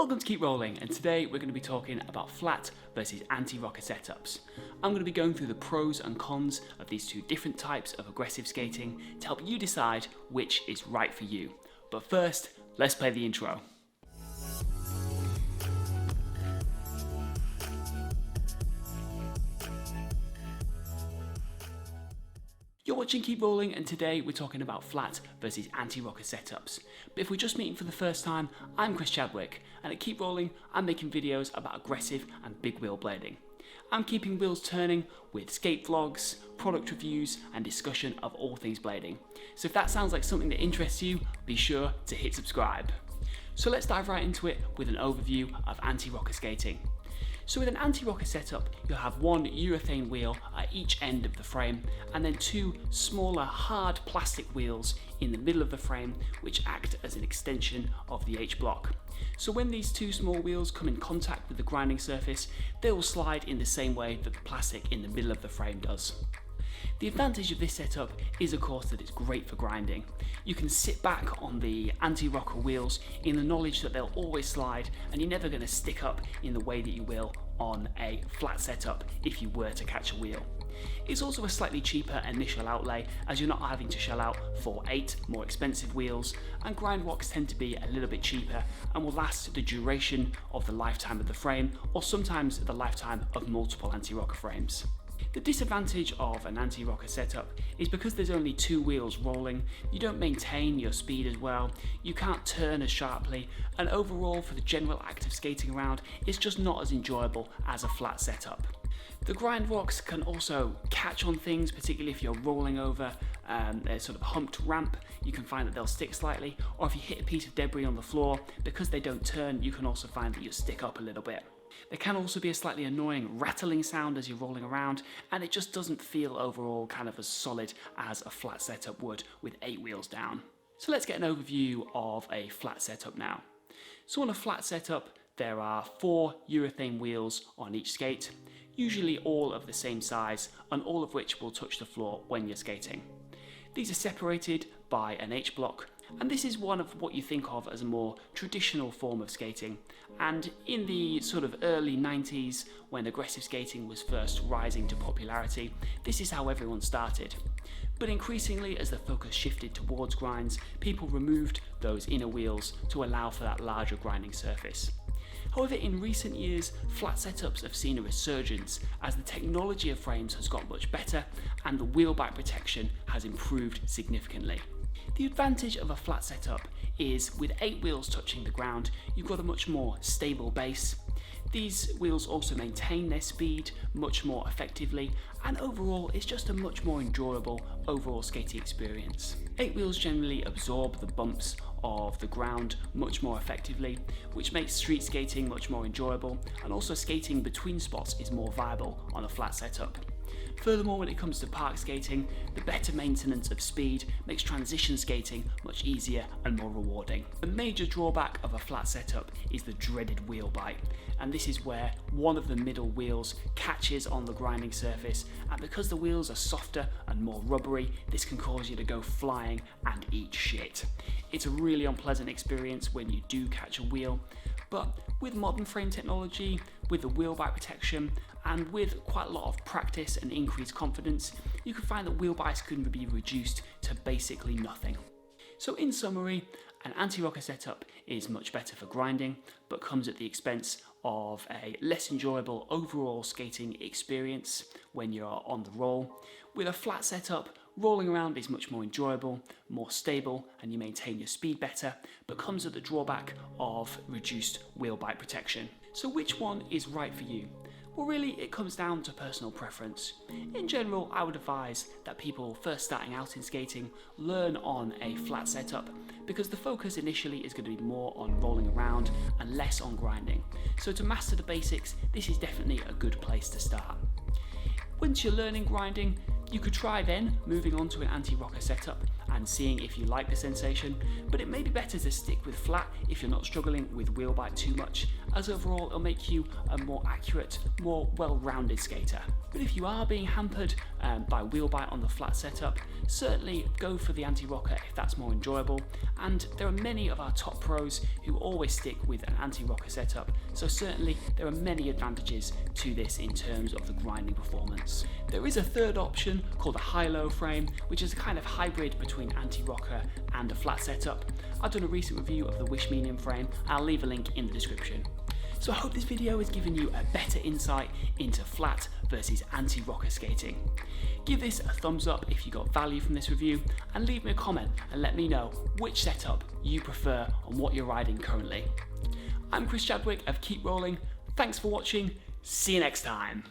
Welcome to Keep Rolling, and today we're going to be talking about flat versus anti-rocker setups. I'm going to be going through the pros and cons of these two different types of aggressive skating to help you decide which is right for you. But first, let's play the intro. You're watching Keep Rolling, and today we're talking about flat versus anti-rocker setups. But if we're just meeting for the first time, I'm Chris Chadwick, and at Keep Rolling, I'm making videos about aggressive and big wheel blading. I'm keeping wheels turning with skate vlogs, product reviews, and discussion of all things blading. So if that sounds like something that interests you, be sure to hit subscribe. So let's dive right into it with an overview of anti-rocker skating. So with an anti-rocker setup, you'll have one urethane wheel at each end of the frame and then two smaller hard plastic wheels in the middle of the frame which act as an extension of the H-block. So when these two small wheels come in contact with the grinding surface, they will slide in the same way that the plastic in the middle of the frame does. The advantage of this setup is of course that it's great for grinding. You can sit back on the anti-rocker wheels in the knowledge that they'll always slide and you're never going to stick up in the way that you will on a flat setup if you were to catch a wheel. It's also a slightly cheaper initial outlay as you're not having to shell out for 8 more expensive wheels, and grind rocks tend to be a little bit cheaper and will last the duration of the lifetime of the frame, or sometimes the lifetime of multiple anti-rocker frames. The disadvantage of an anti-rocker setup is because there's only two wheels rolling, you don't maintain your speed as well, you can't turn as sharply, and overall for the general act of skating around, it's just not as enjoyable as a flat setup. The grind rocks can also catch on things, particularly if you're rolling over a sort of humped ramp, you can find that they'll stick slightly, or if you hit a piece of debris on the floor, because they don't turn, you can also find that you'll stick up a little bit. There can also be a slightly annoying rattling sound as you're rolling around, and it just doesn't feel overall kind of as solid as a flat setup would with 8 wheels down. So let's get an overview of a flat setup now. So on a flat setup, there are 4 urethane wheels on each skate, usually all of the same size, and all of which will touch the floor when you're skating. These are separated by an H-block, and this is one of what you think of as a more traditional form of skating. And in the sort of early 90s, when aggressive skating was first rising to popularity, this is how everyone started. But increasingly, as the focus shifted towards grinds, people removed those inner wheels to allow for that larger grinding surface. However, in recent years, flat setups have seen a resurgence as the technology of frames has got much better and the wheel back protection has improved significantly. The advantage of a flat setup is with 8 wheels touching the ground, you've got a much more stable base. These wheels also maintain their speed much more effectively, and overall it's just a much more enjoyable overall skating experience. 8 wheels generally absorb the bumps of the ground much more effectively, which makes street skating much more enjoyable, and also skating between spots is more viable on a flat setup. Furthermore, when it comes to park skating, the better maintenance of speed makes transition skating much easier and more rewarding. The major drawback of a flat setup is the dreaded wheel bite, and this is where one of the middle wheels catches on the grinding surface, and because the wheels are softer and more rubbery, this can cause you to go flying and eat shit. It's a really unpleasant experience when you do catch a wheel, but with modern frame technology, with the wheel bite protection, and with quite a lot of practice and increased confidence, you can find that wheel bites can be reduced to basically nothing. So in summary, an anti-rocker setup is much better for grinding, but comes at the expense of a less enjoyable overall skating experience when you're on the roll. With a flat setup, rolling around is much more enjoyable, more stable, and you maintain your speed better, but comes at the drawback of reduced wheel bite protection. So which one is right for you? Well, really, it comes down to personal preference. In general, I would advise that people first starting out in skating learn on a flat setup, because the focus initially is going to be more on rolling around and less on grinding. So to master the basics, this is definitely a good place to start. Once you're learning grinding, you could try then moving on to an anti-rocker setup, and seeing if you like the sensation, but it may be better to stick with flat if you're not struggling with wheel bite too much, as overall it'll make you a more accurate, more well-rounded skater. But if you are being hampered by wheel bite on the flat setup, certainly go for the Antirocker if that's more enjoyable, and there are many of our top pros who always stick with an Antirocker setup, so certainly there are many advantages to this in terms of the grinding performance. There is a third option called a high-low frame, which is a kind of hybrid between Antirocker and a flat setup. I've done a recent review of the Wish Medium frame, I'll leave a link in the description. So I hope this video has given you a better insight into flat versus anti-rocker skating. Give this a thumbs up if you got value from this review, and leave me a comment and let me know which setup you prefer and what you're riding currently. I'm Chris Chadwick of Keep Rolling, thanks for watching, see you next time.